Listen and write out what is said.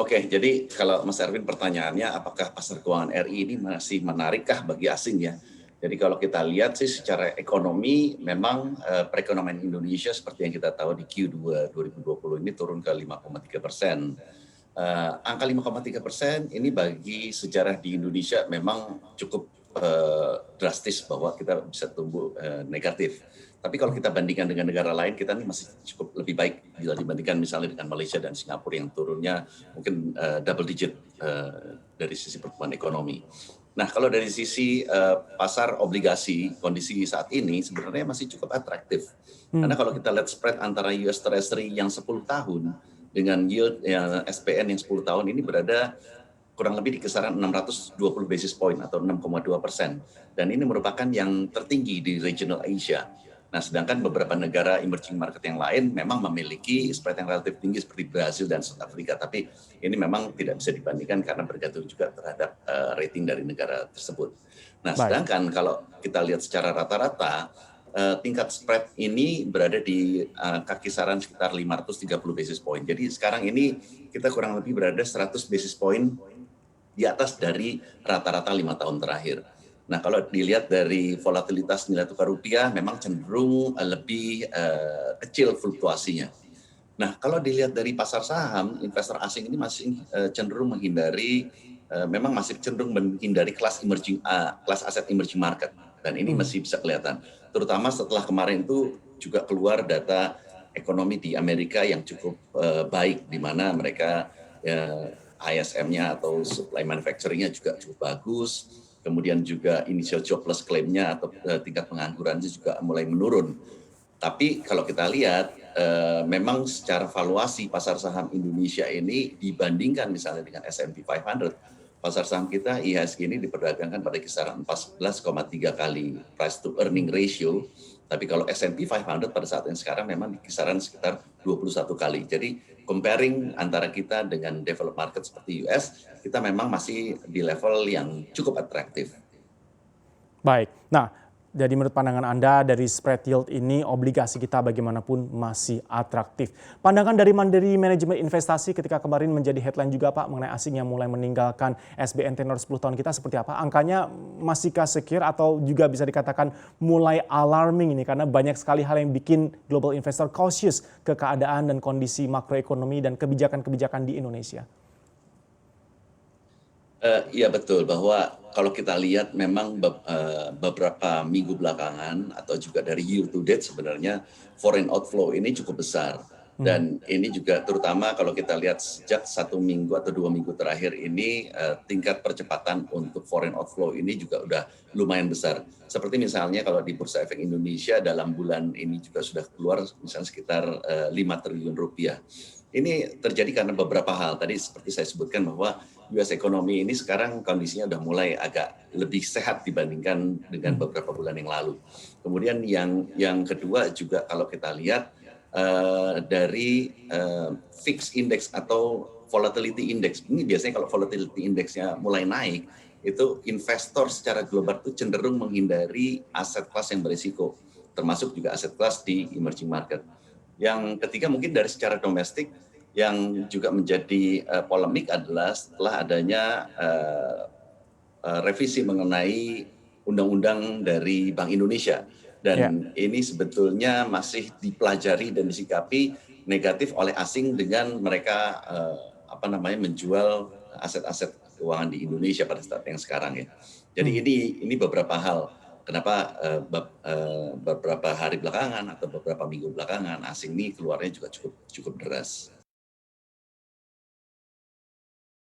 Oke, jadi kalau Mas Erwin pertanyaannya apakah pasar keuangan RI ini masih menarikkah bagi asing ya? Jadi kalau kita lihat sih secara ekonomi memang perekonomian Indonesia seperti yang kita tahu di Q2 2020 ini turun ke 5,3%. Angka 5,3% ini bagi sejarah di Indonesia memang cukup drastis bahwa kita bisa tumbuh negatif. Tapi kalau kita bandingkan dengan negara lain, kita nih masih cukup lebih baik bila dibandingkan misalnya dengan Malaysia dan Singapura yang turunnya mungkin double digit dari sisi pertumbuhan ekonomi. Nah, kalau dari sisi pasar obligasi, kondisi saat ini sebenarnya masih cukup atraktif. Karena Hmm, kalau kita lihat spread antara US Treasury yang 10 tahun dengan yield yang SPN yang 10 tahun ini berada kurang lebih di kisaran 620 basis point atau 6,2%. Dan ini merupakan yang tertinggi di regional Asia. Nah, sedangkan beberapa negara emerging market yang lain memang memiliki spread yang relatif tinggi seperti Brazil dan South Africa, tapi ini memang tidak bisa dibandingkan karena bergantung juga terhadap rating dari negara tersebut. Nah, baik. sedangkan kalau kita lihat secara rata-rata, tingkat spread ini berada di kisaran sekitar 530 basis point. Jadi sekarang ini kita kurang lebih berada 100 basis point di atas dari rata-rata 5 tahun terakhir. Nah, kalau dilihat dari volatilitas nilai tukar rupiah memang cenderung lebih kecil fluktuasinya. Nah, kalau dilihat dari pasar saham, investor asing ini masih cenderung menghindari, memang masih cenderung menghindari kelas aset emerging market, dan ini Hmm, masih bisa kelihatan. Terutama setelah kemarin itu juga keluar data ekonomi di Amerika yang cukup baik, di mana mereka ISM-nya atau supply manufacturing-nya juga cukup bagus. Kemudian juga initial jobless claim-nya atau tingkat penganggurannya juga mulai menurun. Tapi kalau kita lihat, memang secara valuasi pasar saham Indonesia ini dibandingkan misalnya dengan S&P 500, pasar saham kita IHSG ini diperdagangkan pada kisaran 14,3 kali price to earning ratio. Tapi kalau S&P 500 pada saat yang sekarang memang di kisaran sekitar 21 kali. Jadi comparing antara kita dengan developed market seperti US, kita memang masih di level yang cukup atraktif. baik. Nah, jadi menurut pandangan Anda dari spread yield ini obligasi kita bagaimanapun masih atraktif. Pandangan dari Mandiri Manajemen Investasi ketika kemarin menjadi headline juga Pak mengenai asing yang mulai meninggalkan SBN tenor 10 tahun kita seperti apa? Angkanya masihkah secure atau juga bisa dikatakan mulai alarming ini karena banyak sekali hal yang bikin global investor cautious ke keadaan dan kondisi makroekonomi dan kebijakan-kebijakan di Indonesia. Iya betul, bahwa kalau kita lihat memang beberapa minggu belakangan atau juga dari year to date sebenarnya foreign outflow ini cukup besar. Hmm. Dan ini juga terutama kalau kita lihat sejak 1 minggu atau 2 minggu terakhir ini, tingkat percepatan untuk foreign outflow ini juga udah lumayan besar. Seperti misalnya kalau di Bursa Efek Indonesia dalam bulan ini juga sudah keluar misalnya sekitar 5 triliun rupiah. Ini terjadi karena beberapa hal. Tadi seperti saya sebutkan bahwa US ekonomi ini sekarang kondisinya udah mulai agak lebih sehat dibandingkan dengan Hmm. beberapa bulan yang lalu. Kemudian yang kedua juga kalau kita lihat dari fixed index atau volatility index. Ini biasanya kalau volatility indexnya mulai naik, itu investor secara global itu cenderung menghindari aset kelas yang berisiko, termasuk juga aset kelas di emerging market. Yang ketiga mungkin dari secara domestik yang juga menjadi polemik adalah setelah adanya revisi mengenai undang-undang dari Bank Indonesia, Ya. dan ini sebetulnya masih dipelajari dan disikapi negatif oleh asing dengan mereka menjual aset-aset keuangan di Indonesia pada saat yang sekarang ya. Jadi Hmm. ini beberapa hal kenapa beberapa hari belakangan atau beberapa minggu belakangan asing ini keluarnya juga cukup cukup deras.